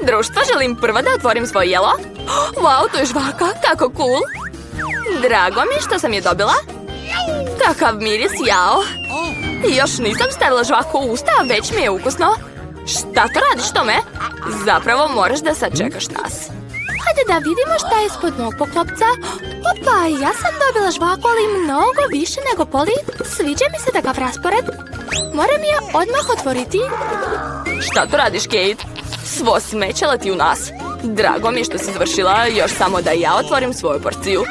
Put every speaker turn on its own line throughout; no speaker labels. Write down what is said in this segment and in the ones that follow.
Društvo, želim prvo da otvorim svoje jelo. Wow, to je žvaka, kako cool. Drago mi je što sam je dobila. Kakav miris, jao. Još nisam stavila žvaku u usta, a već mi je ukusno. Šta to radiš, Tome? Zapravo moraš da sačekaš nas. Hajde da vidimo šta je ispod mog poklopca. Opa, ja sam dobila žvaku, ali mnogo više nego Poli. Sviđa mi se takav raspored. Moram je odmah otvoriti. Šta to radiš, Kate? Svo smeće leti u nas. Drago mi je što si završila, još samo da ja otvorim svoju porciju.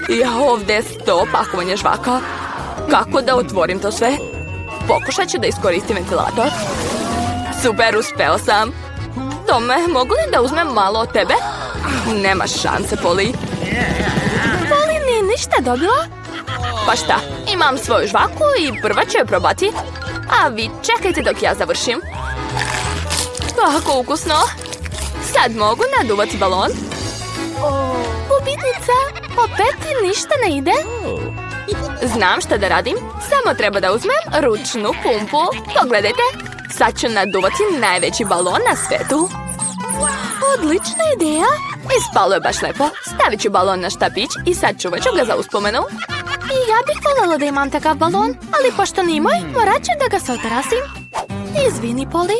Ja ovdje je 100 pakovanja žvaka. Kako da otvorim to sve? Pokušat ću da iskoristim ventilator. Super, uspeo sam. Tome, mogu li da uzmem malo od tebe? Nema šanse, Poli. Poli nije ništa dobila? Pa šta, imam svoju žvaku i prva ću je probati. A vi čekajte dok ja završim. Kako ukusno. Sad mogu naduvati balon. Gubitnica, opet ti ništa ne ide? Znam šta da radim. Samo treba da uzmem ručnu pumpu. Pogledajte. Sad ću naduvati najveći balon na svetu. Odlična ideja. Ispalo je baš lepo. Stavit ću balon na štapić i sad čuvat ću ga za uspomenu. I ja bih voljela da imam takav balon, ali pošto nije moj, morat ću da ga se otarasim. Izvini, Poli.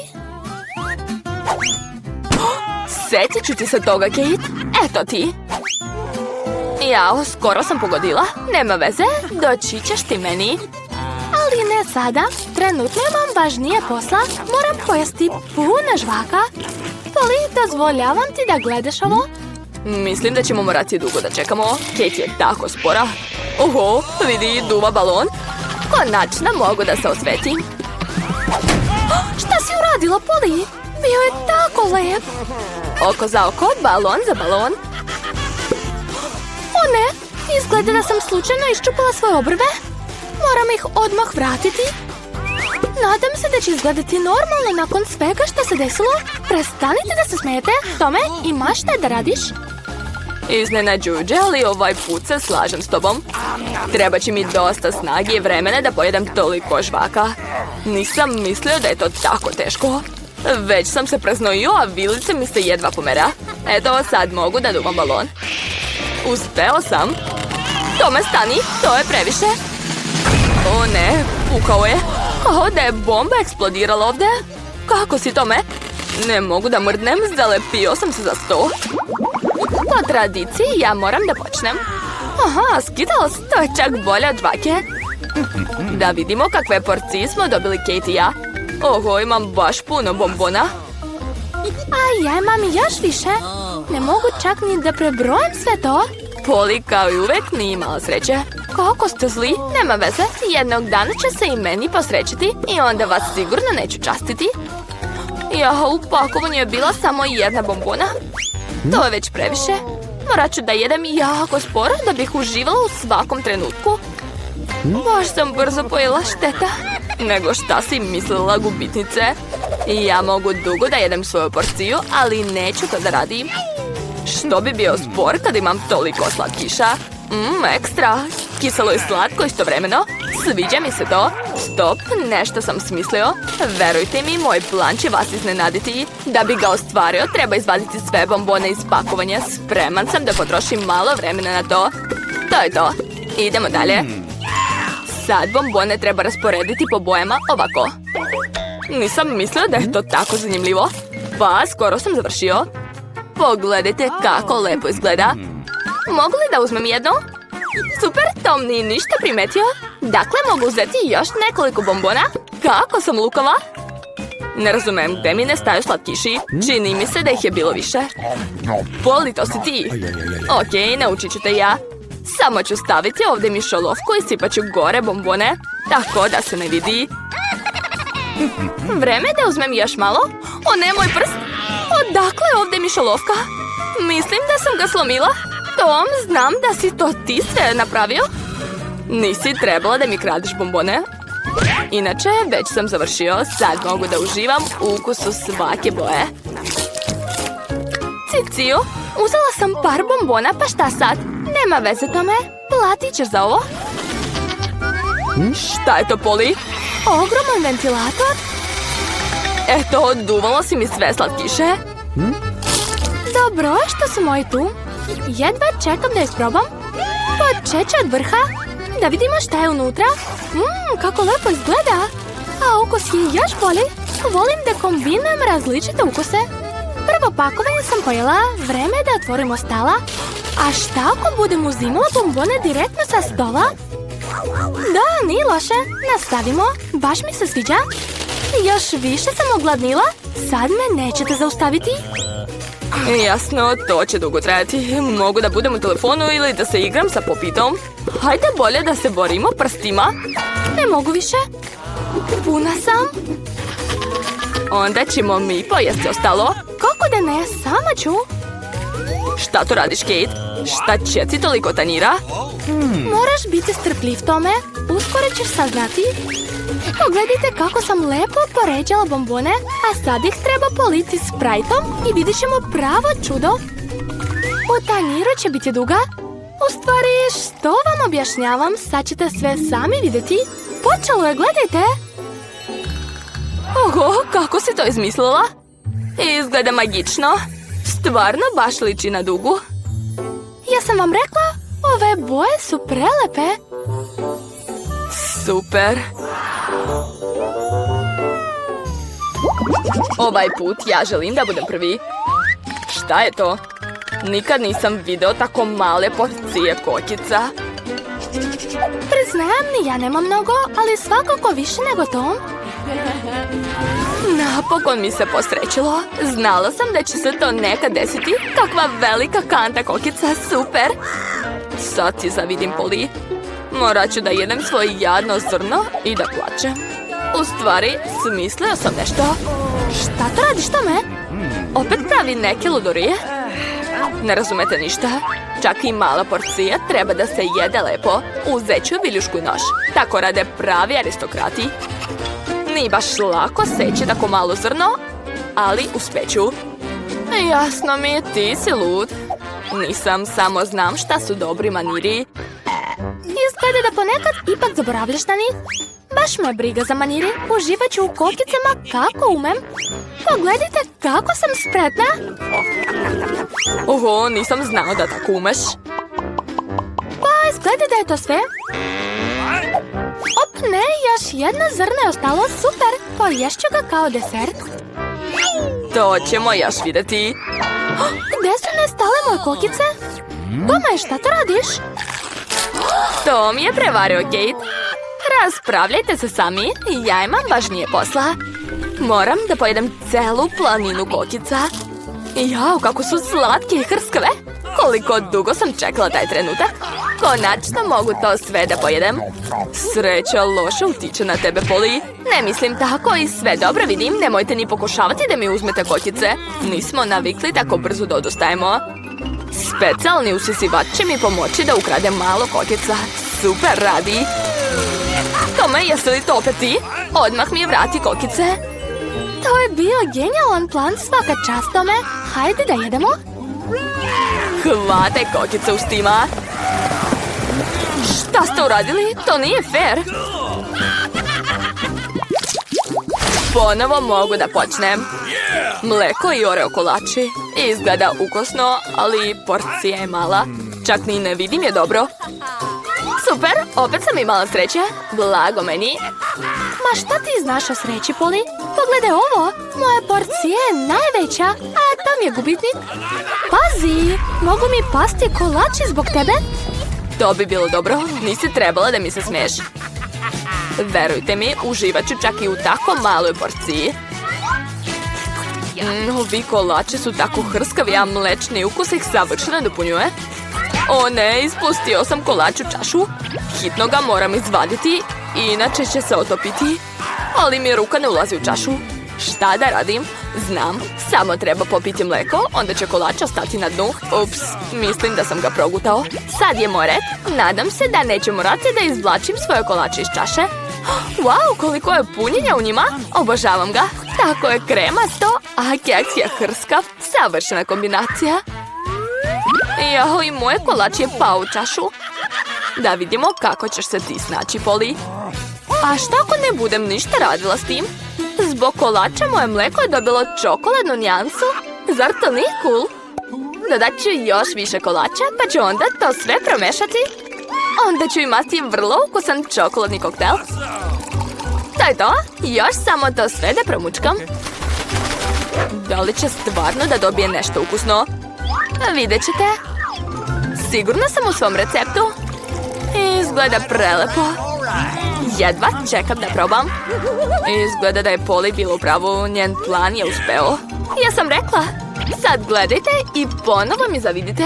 Sjetit ću ti se toga, Kate. Eto ti. Jao, skoro sam pogodila. Nema veze, doći ćeš ti meni. Ali ne sada. Trenutno imam važnije posla. Moram pojesti puno žvaka. Poli, dozvoljavam ti da gledaš ovo? Mislim da ćemo morati dugo da čekamo. Kate je tako spora. Oho, vidi, duva balon. Konačno mogu da se osvetim. Šta si uradila, Poli? Bio je tako lep. Oko za oko, balon za balon. O ne, izgleda da sam slučajno iščupala svoje obrve. Moram ih odmah vratiti. Nadam se da će izgledati normalno nakon svega što se desilo. Prestanite da se smijete. Tome, imaš šta da radiš? Iznenađujuće, ali ovaj put se slažem s tobom. Treba će mi dosta snage i vremena da pojedem toliko žvaka. Nisam mislio da je to tako teško. Već sam se preznojio, a vilice mi se jedva pomera. Eto, sad mogu da duvam balon. Uspeo sam. Tome, stani, to je previše. O ne, pukao je. Kao da je bomba eksplodirala ovdje. Kako si, Tome? Ne mogu da mrdnem, zalepio sam se za sto. Po tradiciji ja moram da počnem. Aha, Skittles, to je čak bolje od žvake. Da vidimo kakve porcije smo dobili Kate i ja. Oho, imam baš puno bombona. A ja imam još više. Ne mogu čak ni da prebrojim sve to. Poli, kao i uvek, nije imala sreće. Kako ste zli? Nema veze. Jednog dana će se i meni posrećiti i onda vas sigurno neću častiti. Ja, u pakovanju je bila samo jedna bombona. To je već previše. Morat ću da jedem jako sporo da bih uživala u svakom trenutku. Baš sam brzo pojela, šteta. Nego šta si mislila, gubitnice? Ja mogu dugo da jedem svoju porciju, ali neću to da radim. Što bi bio spor kad imam toliko slatkiša? Ekstra. Kiselo i slatko istovremeno. Sviđa mi se to. Stop, nešto sam smislio. Verujte mi, moj plan će vas iznenaditi. Da bi ga ostvario, treba izvaditi sve bombone iz pakovanja. Spreman sam da potrošim malo vremena na to. To je to. Idemo dalje. Sad bombone treba rasporediti po bojama ovako. Nisam mislio da je to tako zanimljivo. Pa, skoro sam završio. Pogledajte kako lepo izgleda. Mogu li da uzmem jedno? Super, Tom nije ništa primetio. Dakle, mogu uzeti još nekoliko bombona. Kako sam lukava? Ne razumem, gde mi nestaju slatkiši. Čini mi se da ih je bilo više. Poli, to si ti. Okej, naučit ću te ja. Samo ću staviti ovdje mišolovku i sipat ću gore bombone. Tako da se ne vidi. Vreme da uzmem još malo. O ne, moj prst. Odakle je ovdje mišolovka? Mislim da sam ga slomila. Tom, znam da si to ti sve napravio. Nisi trebala da mi kradeš bombone. Inače, već sam završio. Sad mogu da uživam u ukusu svake boje. Ciciju, uzela sam par bombona, pa šta sad? Nema veze, Tome. Platit ćeš za ovo. Šta je to, Poli? Ogroman ventilator. Eto, oduvalo si mi sve slatkiše. Dobro, što su moji tu? Jedva čekam da ih probam. Počeću od vrha. Da vidimo šta je unutra. Kako lepo izgleda. A ukus je još bolji. Volim da kombinujem različite ukuse. Prvo pakovanje sam pojela. Vreme je da otvorimo stala. A šta ako budem uzimala bombone direktno sa stola? Da, nije loše. Nastavimo. Baš mi se sviđa. Još više sam ogladnila. Sad me nećete zaustaviti.
Jasno, to će dugo trajati. Mogu da budem u telefonu ili da se igram sa Popitom. Hajde bolje da se borimo prstima.
Ne mogu više. Puna sam.
Onda ćemo mi pojesti ostalo.
Kako da ne, sama ću.
Šta to radiš, Kate? Šta će ti toliko tanjira?
Moraš biti strpljiv, Tome. Uskoro ćeš saznati. Pogledajte kako sam lepo poređala bombone, a sad ih treba politi sprajtom i vidjet ćemo pravo čudo. U tanjiru će biti duga. U stvari, što vam objašnjavam, sad ćete sve sami vidjeti. Počelo je, gledajte.
Oho, kako si to izmislila? Izgleda magično. Stvarno baš liči na dugu.
Ja sam vam rekla, ove boje su prelepe.
Super. Ovaj put ja želim da budem prvi. Šta je to? Nikad nisam video tako male porcije kokica.
Priznajem, ni ja nemam mnogo, ali svakako više nego to.
Napokon mi se posrećilo. Znala sam da će se to nekad desiti. Kakva velika kanta kokica, super. Sad ti zavidim, Poli. Morat ću da jedem svoje jadno zrno i da plačem. U stvari, smislio sam nešto.
Šta to radiš, Tome?
Opet pravi neke ludorije? Ne razumete ništa. Čak i mala porcija treba da se jede lepo. Uzet ću viljušku i nož. Tako rade pravi aristokrati. Nije baš lako seći tako malo zrno, ali uspeću. Jasno mi je, ti si lud. Nisam, samo znam šta su dobri maniri.
Izgleda da ponekad ipak zaboravljaš na njih. Baš me briga za maniri. Uživat ću u kokicama kako umem. Pogledajte kako sam spretna.
Oho, nisam znao da tako umeš.
Pa, izgleda da je to sve. Op, ne, još jedno zrno je ostalo, super. Poješću ga kao desert.
To ćemo još vidjeti.
Gde su nestale moje kokice? Tome, šta to radiš?
To mi je prevario, Kate. Raspravljajte se sami, ja imam važnije posla. Moram da pojedem celu planinu kokica. Jao, kako su slatke i hrskave. Koliko dugo sam čekala taj trenutak. Konačno mogu to sve da pojedem. Sreća loše utiče na tebe, Poli. Ne mislim tako i sve dobro vidim. Nemojte ni pokušavati da mi uzmete kokice. Nismo navikli tako brzo da odustajemo. Specijalni usisivač će mi pomoći da ukradem malo kokica. Super radi. Tome, jesi li to opet ti? Odmah mi vrati kokice.
To je bio genijalan plan, svaka čast, Tome. Hajde da jedemo.
Hvataj kokice uz tima. Šta ste uradili? To nije fair. Ponovo mogu da počnem. Mleko i oreo kolači. Izgleda ukusno, ali porcija je mala. Čak ni ne vidim je dobro. Super, opet sam imala sreće. Blago meni.
Ma šta ti znaš o sreći, Poli? Pogledaj ovo. Moja porcija je najveća, a tam je gubitnik. Pazi, mogu mi pasti kolači zbog tebe?
To bi bilo dobro. Nisi trebala da mi se smiješ. Verujte mi, uživat ću čak i u tako maloj porciji. Ovi kolači su tako hrskavi, a mlečni ukus ih savršeno dopunjuje. O ne, ispustio sam kolač u čašu. Hitno ga moram izvaditi, inače će se otopiti. Ali mi ruka ne ulazi u čašu. Šta da radim? Znam, samo treba popiti mleko, onda će kolač ostati na dnu. Ups, mislim da sam ga progutao. Sad je moj red. Nadam se da neću morati da izvlačim svoje kolače iz čaše. Wow, koliko je punjenja u njima. Obožavam ga. Tako je kremasto, a keks je hrskav. Savršena kombinacija. Jao, i moj kolač je pao u čašu. Da vidimo kako ćeš se ti snaći, Poli. A šta ako ne budem ništa radila s tim? Zbog kolača moje mleko je dobilo čokoladnu nijansu. Zar to nije cool? Dodat ću još više kolača, pa ću onda to sve promešati. Onda ću imati vrlo ukusan čokoladni koktel. To je to. Još samo to sve da promučkam. Da li će stvarno da dobije nešto ukusno? Vidjet ćete. Sigurna sam u svom receptu. Izgleda prelepo. Jedva čekam da probam. Izgleda da je Polly bila u pravu. Njen plan je uspeo. Ja sam rekla. Sad gledajte i ponovo mi zavidite.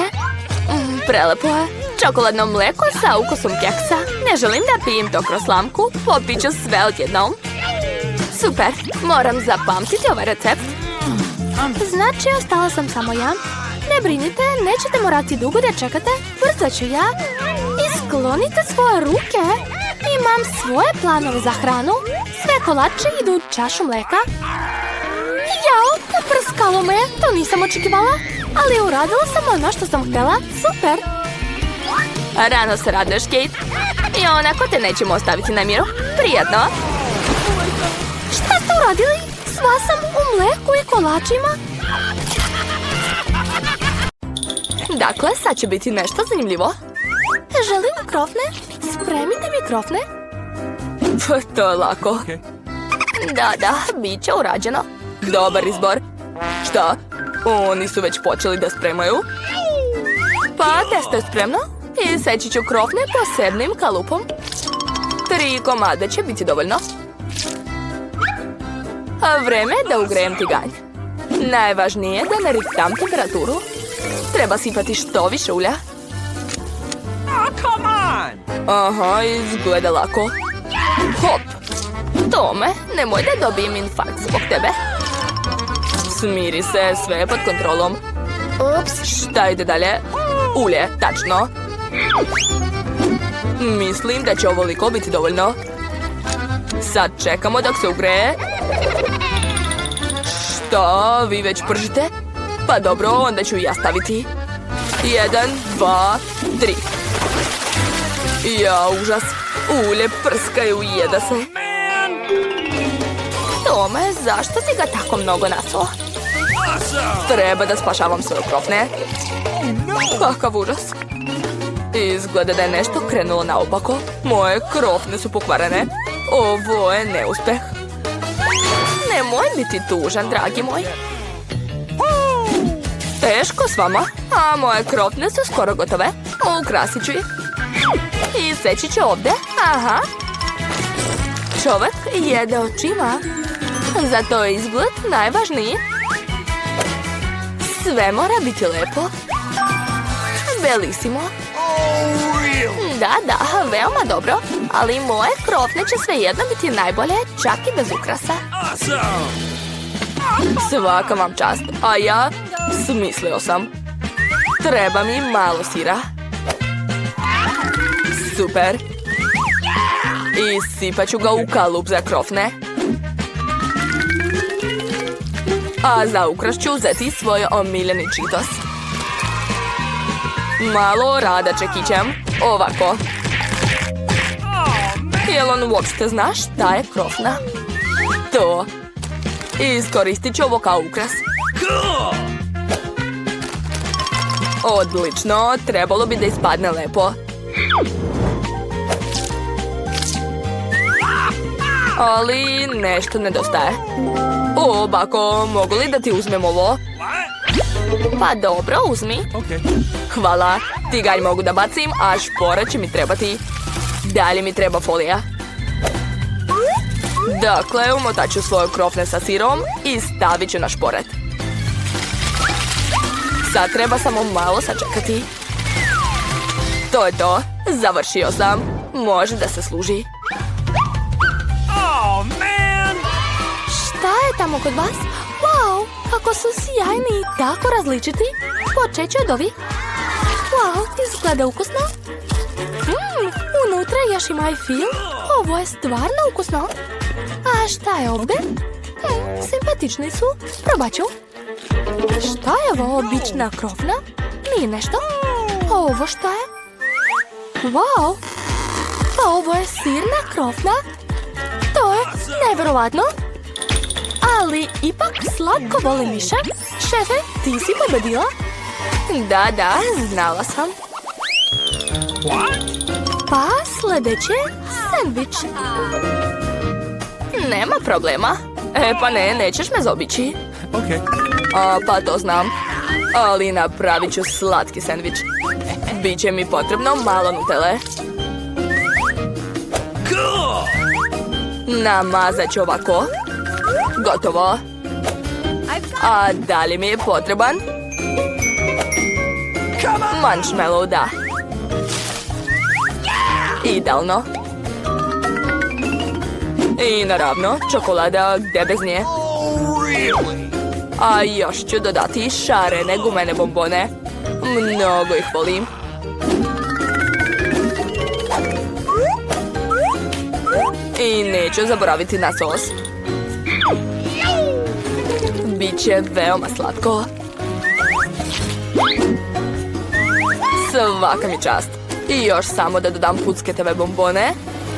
Prelepo je. Čokoladno mlijeko sa ukusom keksa. Ne želim da pijem to kroz slamku. Popit ću sve odjednom. Super. Moram zapamtiti ovaj recept.
Znači, ostala sam samo ja. Ne brinite, nećete morati dugo da čekate. Brzo ću ja. I sklonite svoje ruke. Imam svoje planove za hranu. Sve kolače idu u čašu mlijeka. Jao, uprskalo me. To nisam očekivala. Ali uradila sam ono što sam htjela. Super.
Rano se raduješ, Kate. I onako te nećemo ostaviti na miru. Prijatno.
Šta ste uradili? Sva sam u mleku i kolačima.
Dakle, sad će biti nešto zanimljivo.
Želim krofne. Spremite mi krofne.
To je lako. Da, bit će urađeno. Dobar izbor. Šta? Oni su već počeli da spremaju. Pa, testo je spremno. I seći ću krofne posebnim kalupom. 3 komade će biti dovoljno. A vreme je da ugrejem tiganj. Najvažnije je da naristam temperaturu. Treba sipati što više ulja. Aha, izgleda lako. Hop. Tome, nemoj da dobijem infarkt zbog tebe. Smiri se, sve je pod kontrolom. Ups, šta ide dalje? Ulje, tačno. Mislim da će ovoliko biti dovoljno. Sad čekamo dok se ugreje. Šta, vi već pržite? Pa dobro, onda ću ja staviti. 1, 2, 3. Ja, užas. Ulje prskaju i jeda se. Tome, zašto si ga tako mnogo nasuo? Treba da spašavam svoje krofne. Kakav užas. Izgleda da je nešto krenulo naopako. Moje krofne su pokvarene. Ovo je neuspeh. Nemoj biti tužan, dragi moj. Teško s vama. A moje krofne su skoro gotove. Ukrasit ću ih. I seći ću ovdje. Aha. Čovjek jede očima. Zato je izgled najvažniji. Sve mora biti lepo. Belisimo. Da, veoma dobro. Ali moje krofne će svejedno biti najbolje, čak i bez ukrasa. Svaka vam čast. A ja smislio sam. Treba mi malo sira. Super. I sipat ću ga u kalup za krofne. A za ukras ću uzeti svoj omiljeni Cheetos. Malo rada čekićem. Ovako. Jel on uopšte zna šta je krofna? To. Iskoristit ću ovo kao ukras. Odlično. Trebalo bi da ispadne lepo. Ali nešto nedostaje. O, bako, mogu li da ti uzmem ovo? Pa dobro, uzmi. Hvala. Tiganj mogu da bacim, a šporet će mi trebati. Dalje mi treba folija. Dakle, umotat ću svoje krofne sa sirom i stavit ću na šporet. Sad treba samo malo sačekati. To je to. Završio sam. Može da se služi.
Šta je tamo kod vas? Wow, kako su sjajni i tako različiti. Počet ću od ovih. Wow, izgleda ukusno. Unutra još ima i film. Ovo je stvarno ukusno. A šta je ovdje? Simpatični su. Probat ću. Šta je ovo, obična krofna? Nije nešto. A ovo šta je? Wow. Pa ovo je sirna krofna. To je nevjerovatno. Ali ipak slatko volim više. Šefe, ti si pobedila?
Da, znala sam.
Pa sljedeće, sendvič.
Nema problema. Pa ne, nećeš me zaobići.
Okay.
Pa to znam. Ali napravit ću slatki sendvič. Biće mi potrebno malo nutele. Namazat ću ovako. Gotovo. A da li mi je potreban? Marshmallow, da. Idealno. I naravno, čokolada, gdje bez nje. A još ću dodati šarene gumene bombone. Mnogo ih volim. I neću zaboraviti na sos. Biće veoma slatko. Svaka mi čast. I još samo da dodam pucketove bombone.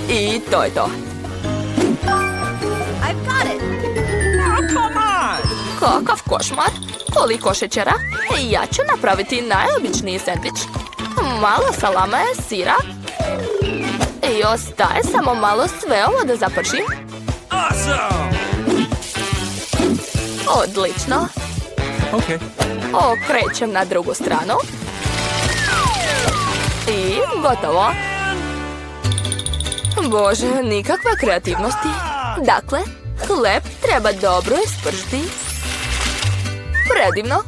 I to je to. Kakav košmar. Koliko šećera. Ja ću napraviti najobičniji sendvič. Malo salame, sira. I ostaje samo malo sve ovo da zapršim. Odlično.
Okay.
Okrećem na drugu stranu. I gotovo. Bože, nikakve kreativnosti. Dakle, hleb treba dobro ispržiti. Predivno.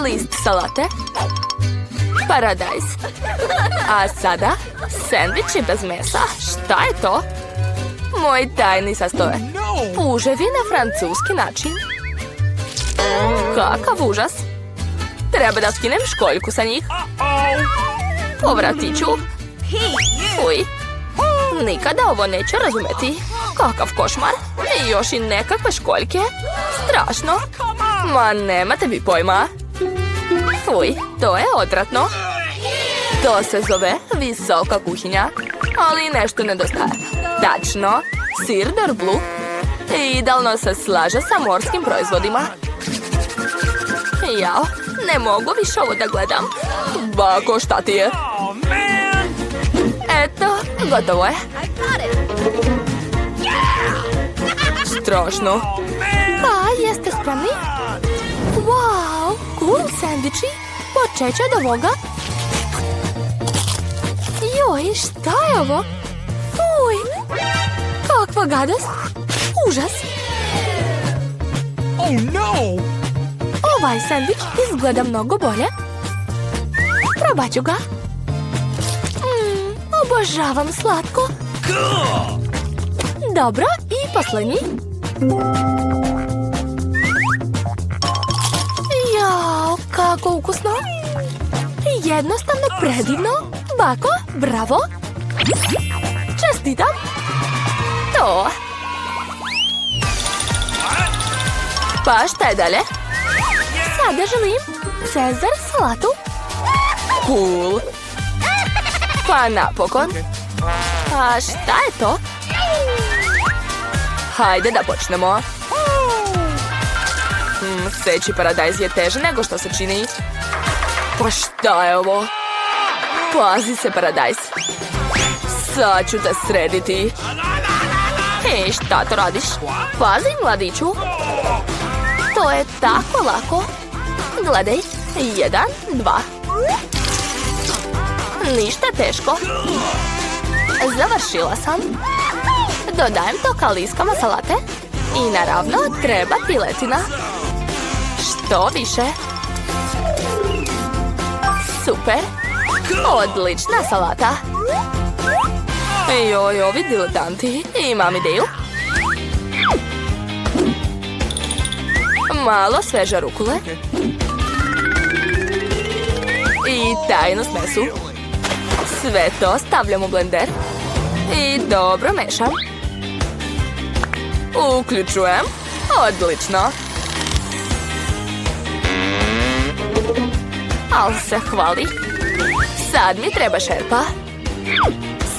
List salate. Paradajz. A sada, sendviči bez mesa. Šta je to? Moji tajni sastoje. Puževi na francuski način. Kakav užas. Treba da skinem školjku sa njih. Povratit ću. Uj. Nikada ovo neću razumeti. Kakav košmar. I još i nekakve školjke. Strašno. Ma nemate vi pojma. Fuj, to je odvratno. To se zove visoka kuhinja. Ali nešto nedostaje. Tačno, sir Dorblu. Idealno se slaže sa morskim proizvodima. Jao, ne mogu više ovo da gledam. Bako, šta ti je? Eto, gotovo je. Strašno.
Pa, jeste spremni? Wow, cool sendviči. Počeće od ovoga. Joj, šta je ovo? Fuj, kakva gadost. Užas.
Oh no!
Ovaj sendvič izgleda mnogo bolje. Probat ću ga. Obožavam slatko. Dobro, i posljednji. Jao, kako ukusno. Jednostavno predivno. Bako, bravo. Čestitam.
To. Pa šta je dalje?
Sada želim Cezar salatu.
Cool. Pa napokon. A šta je to? Hajde da počnemo. Seći paradajz je teže nego što se čini. Pa šta je ovo? Pazi se, paradajz. Sad ću te srediti. Hej, šta to radiš? Pazi, mladiću. To je tako lako. Gledaj. 1, 2. Ništa teško. Završila sam. Dodajem to ka liskama salate. I naravno treba piletina. Što više. Super. Odlična salata. Joj, ovi diletanti. Imam ideju. Malo sveže rukule. I tajnu smesu. Sve to stavljam u blender. I dobro mešam. Uključujem. Odlično. Al se hvali. Sad mi treba šerpa.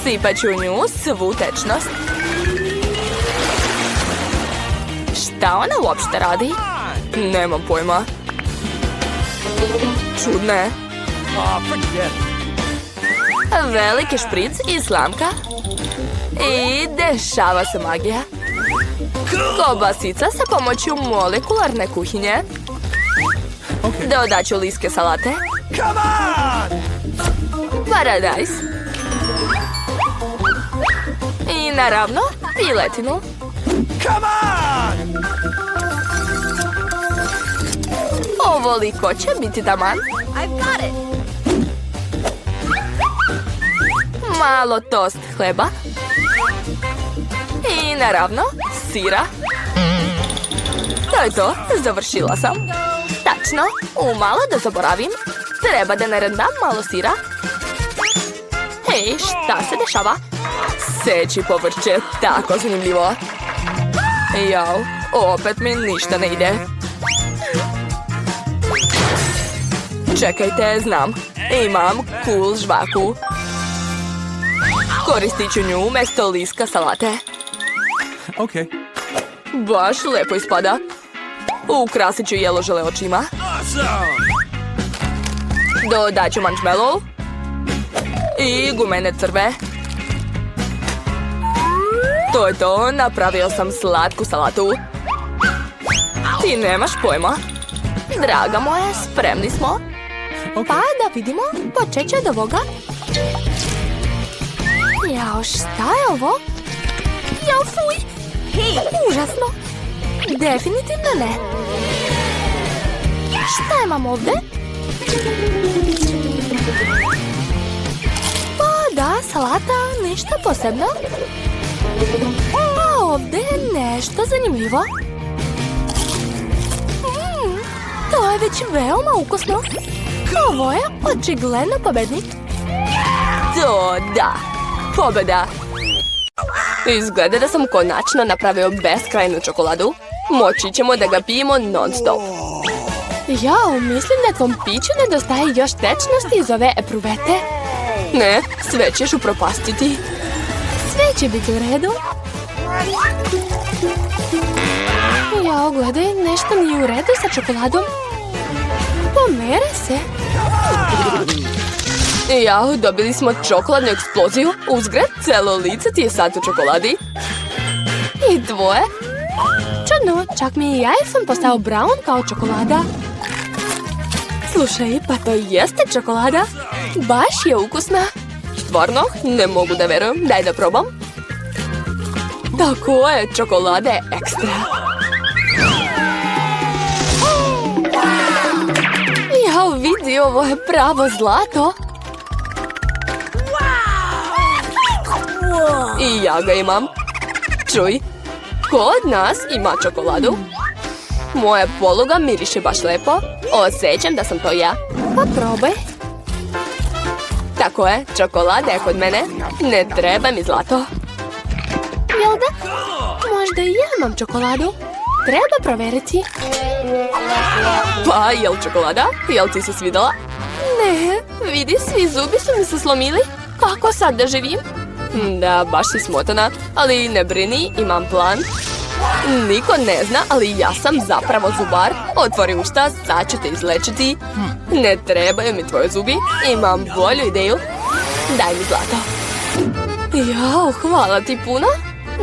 Sipat ću u nju svu tečnost. Šta ona uopšte radi? Nemam pojma. Čudne.
Oh, forget it.
Veliki špric i slamka. I dešava se magija. Kobasica sa pomoću molekularne kuhinje.
Okay.
Dodat ću liske salate.
Come on!
Paradajz. I naravno, piletinu.
Come on!
Ovoliko će biti taman. Malo tost hleba. I naravno, sira. To je to, završila sam. Tačno, umalo da zaboravim. Treba da narendam malo sira. Hej, šta se dešava? Seći povrće, tako zanimljivo. Jao, opet mi ništa ne ide. Čekajte, znam. Imam cool žvaku. Koristit ću nju umjesto liska salate.
Okay.
Baš lepo ispada. Ukrasit ću jeložele očima.
Awesome!
Dodat ću marshmallow. I gumene crve. To je to, napravio sam slatku salatu. Ti nemaš pojma. Draga moja, spremni smo. Pa da vidimo, počet ću od ovoga. Jao, šta je ovo? Jao, fuj! Užasno! Definitivno ne. Šta imam ovdje? Pa da, salata, ništa posebno. A ovdje je nešto zanimljivo. To je već veoma ukusno. Ovo je očigledno pobednik. To da, pobjeda. Izgleda da sam konačno napravio beskrajnu čokoladu. Moći ćemo da ga pijemo non stop. Jao, mislim da tvom piću nedostaje još tečnosti iz ove epruvete. Ne, sve ćeš upropastiti. Sve će biti u redu. Jao, gledaj, nešto nije u redu sa čokoladom. Pomere se. Jao, dobili smo čokoladnu eksploziju. Uzgred, celo lice ti je sad u čokoladi. I tvoje? Čudno, čak mi i ja sam postao brown kao čokolada. Slušaj, pa to jeste čokolada. Baš je ukusna. Stvarno, ne mogu da verujem. Daj da probam. Tako je, čokolada je ekstra. Jao, vidi, ovo je pravo zlato. I ja ga imam. Čuj, ko od nas ima čokoladu? Moja poluga miriše baš lepo. Osjećam da sam to ja. Pa probaj. Tako je, čokolada je kod mene. Ne treba mi zlato. Jel da? Možda i ja imam čokoladu. Treba provjeriti. Pa, jel čokolada? Jel ti se svidala? Ne, vidi, svi zubi su mi se slomili. Kako sad da živim? Da, baš si smotana, ali ne brini, imam plan. Niko ne zna, ali ja sam zapravo zubar. Otvori usta, sad ću te izlečiti. Ne trebaju mi tvoje zubi, imam bolju ideju. Daj mi zlato. Jao, hvala ti puno.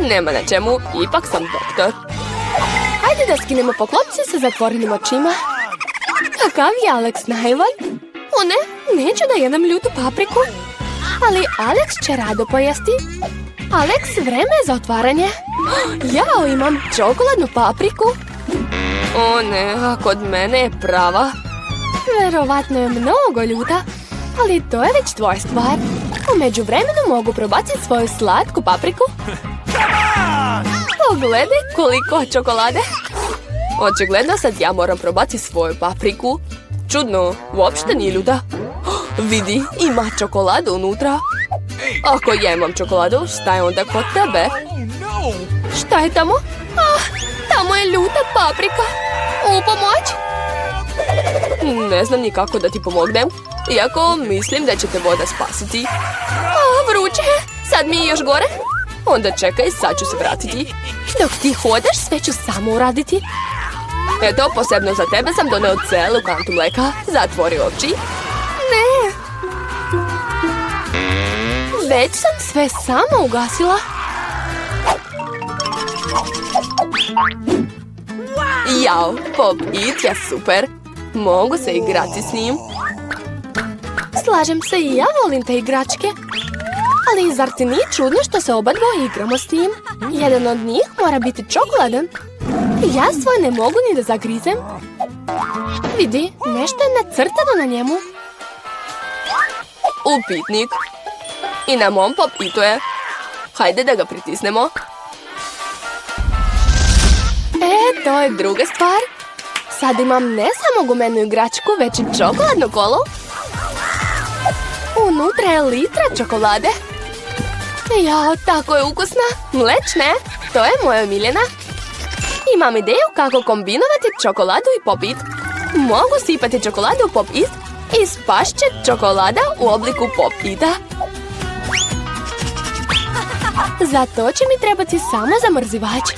Nema na čemu, ipak sam doktor. Ajde da skinemo poklopce sa zatvorenim očima. Kakav je Alex najbolj? O ne, neću da jedem ljutu papriku. Ali Alex će rado pojesti. Alex, vreme je za otvaranje. Jao, imam čokoladnu papriku. O ne, a kod mene je prava. Verovatno je mnogo ljuta, ali to je već tvoja stvar. U međuvremenu mogu probaciti svoju slatku papriku. Pogledaj koliko čokolade. Očigledno sad ja moram probaciti svoju papriku. Čudno, uopšte nije ljuta. Vidi, ima čokoladu unutra. Ako ja imam čokoladu, šta je onda kod tebe? Šta je tamo? Tamo je ljuta paprika. U pomoć? Ne znam ni kako da ti pomognem. Iako mislim da će te voda spasiti. Vruće je. Sad mi je još gore. Onda čekaj, sad ću se vratiti. Dok ti hodaš, sve ću samo uraditi. Eto, posebno za tebe sam doneo celu kantu mleka. Zatvori oči.
Ne. Već sam sve sama ugasila.
Jao, Pop-It je super. Mogu se igrati s njim.
Slažem se, i ja volim te igračke. Ali zar ti nije čudno što se oba dvoje igramo s njim? Jedan od njih mora biti čokoladan. Ja svoj ne mogu ni da zagrizem. Vidi, nešto je nacrtano na njemu.
Upitnik. I na mom Pop-Itu je. Hajde da ga pritisnemo.
To je druga stvar. Sad imam ne samo gumenu igračku, već i čokoladno kolo. Unutra je litra čokolade. Jao, tako je ukusna. Mlečne, to je moja omiljena. Imam ideju kako kombinovati čokoladu i Pop-It. Mogu sipati čokoladu u Pop-It i spašće čokolada u obliku Pop-Ita. Za to će mi trebati samo zamrzivač.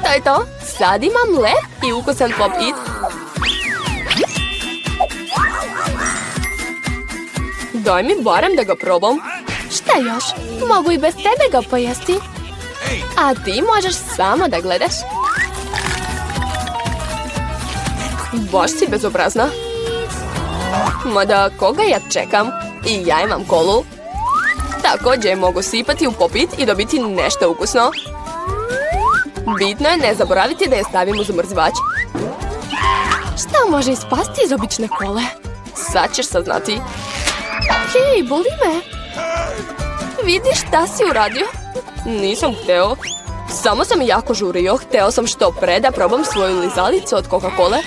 To je to. Sad imam lep i ukusan Pop-It.
Daj mi barem da ga probam.
Šta još? Mogu i bez tebe ga pojesti.
A ti možeš samo da gledaš. Baš si bezobrazna. Mada koga ja čekam? I ja imam kolu. Također mogu sipati u Pop-It i dobiti nešto ukusno. Bitno je ne zaboraviti da je stavim u zamrzivač.
Šta može ispasti iz obične kole?
Sad ćeš saznati.
Hej, boli me.
Vidiš šta si uradio? Nisam hteo. Samo sam jako žurio. Hteo sam što pre da probam svoju lizalicu od Coca-Cole.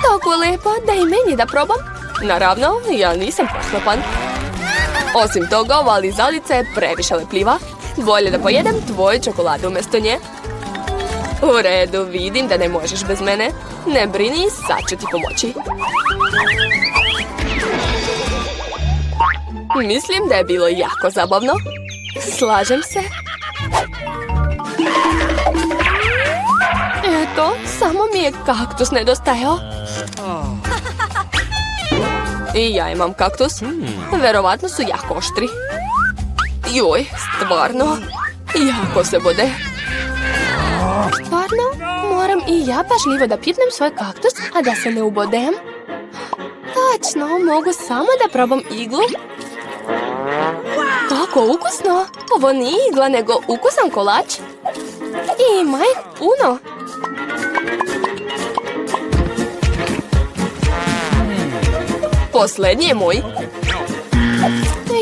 Tako lepo, da i meni da probam.
Naravno, ja nisam poslopan. Osim toga, ova lizalica je previše lepljiva. Bolje da pojedem tvoju čokoladu umjesto nje. U redu, vidim da ne možeš bez mene. Ne brini, sad ću ti pomoći. Mislim da je bilo jako zabavno.
Slažem se. Eto, samo mi je kaktus nedostajao.
I ja imam kaktus. Verovatno su jako oštri. Joj, stvarno. Jako se bode.
Stvarno, moram i ja pažljivo da pipnem svoj kaktus, a da se ne ubodem. Točno, mogu samo da probam iglu. Kako ukusno! Ovo nije igla, nego ukusan kolač. I ima ih puno.
Posljednji je moj.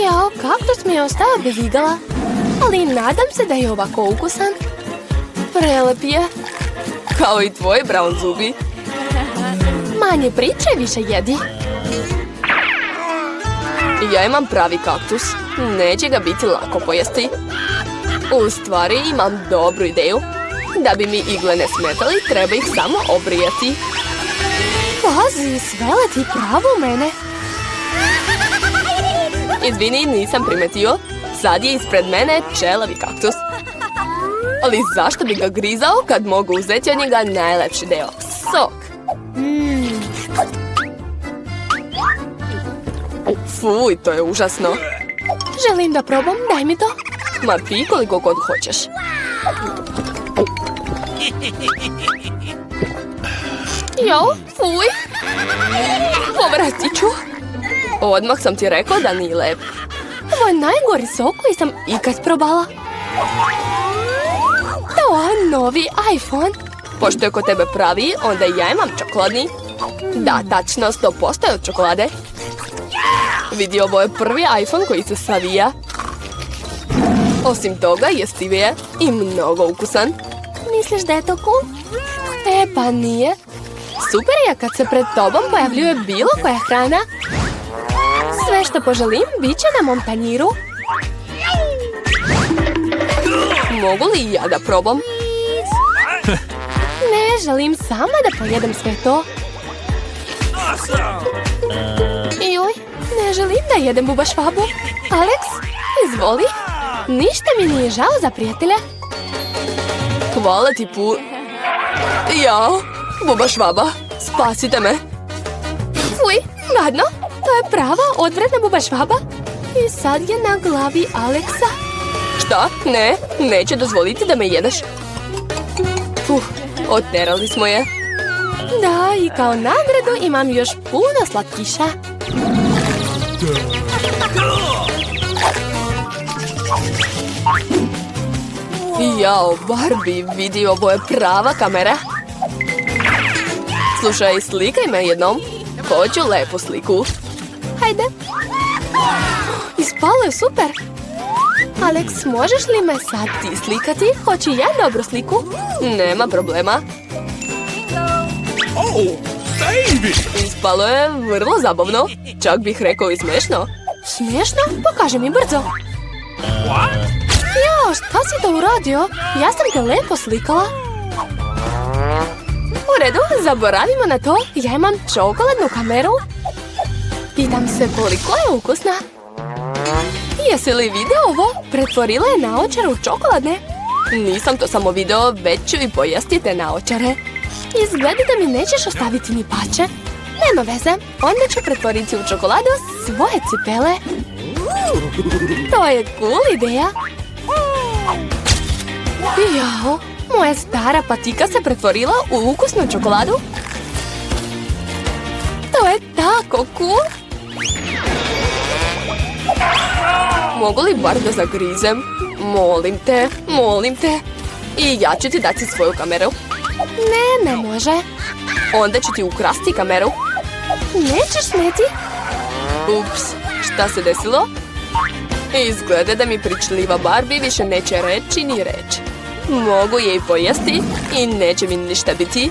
Jao, kaktus mi je ostao bez igala. Ali nadam se da je ovako ukusan. Prelep je.
Kao i tvoj brown zubi.
Manje priče, više jedi.
Ja imam pravi kaktus. Neće ga biti lako pojesti. U stvari imam dobru ideju. Da bi mi igle ne smetali, treba ih samo obrijati.
Pazi, svele ti pravo u mene.
Izvini, nisam primetio. Sad je ispred mene čelavi kaktus. Ali zašto bi ga grizao kad mogu uzeti od njega najlepši deo? Sok. Fuj, to je užasno.
Želim da probam, daj mi to.
Ma ti koliko god hoćeš.
Jo, fuj.
Povratit ću. Odmah sam ti rekao da nije lep.
Ovo je najgori sok koji sam ikad probala. To je novi iPhone.
Pošto je kod tebe pravi, onda i ja imam čokoladni. Da, tačno, 100% je od čokolade. Vidi, ovo je prvi iPhone koji se savija. Osim toga, jestiv je i mnogo ukusan.
Misliš da je to cool? Pa nije. Super je kad se pred tobom pojavljuje bilo koja hrana. Sve što poželim bit će na mom tanjiru.
Mogu li i ja da probam?
Ne, želim sama da pojedem sve to. Joj, ne želim da jedem buba švabu. Alex, izvoli. Ništa mi nije žao za prijatelja.
Hvala ti Jao, buba švaba, spasite me.
Fuj, gadno. To je prava odvratna buba švaba. I sad je na glavi Aleksa.
Šta? Ne, neće dozvoliti da me jedeš. Otnerali smo je.
Da, i kao nagradu imam još puno slatkiša.
Jao, Barbie, vidi, ovo je prava kamera. Slušaj, slikaj me jednom. Hoću lepu sliku.
Hajde. Ispalo je super. Alex, možeš li me sad ti slikati? Hoću ja dobru sliku?
Nema problema.
Oh, baby!
Ispalo je vrlo zabavno. Čak bih rekao i smešno.
Smiješno? Pokaži mi brzo. Jao, šta si to uradio? Ja sam te lepo slikala. U redu, zaboravimo na to. Ja imam čokoladnu kameru. Pitam se koliko je ukusna. Jesi li video ovo? Pretvorila je naočare u čokoladne.
Nisam to samo video, već ću i pojesti te naočare.
Izgleda da mi nećeš ostaviti ni pače. Nema veze, onda ću pretvoriti u čokoladu svoje cipele. To je cool ideja. Jao, moja stara patika se pretvorila u ukusnu čokoladu. To je tako cool.
Mogu li bar da zagrizem? Molim te, molim te. I ja ću ti dati svoju kameru.
Ne može.
Onda ću ti ukrasti kameru.
Nećeš smeti.
Ups, šta se desilo? Izgleda da mi pričljiva Barbie više neće reći ni reč. Mogu je i pojesti i neće mi ništa biti.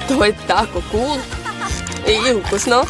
To je tako cool. I ukusno.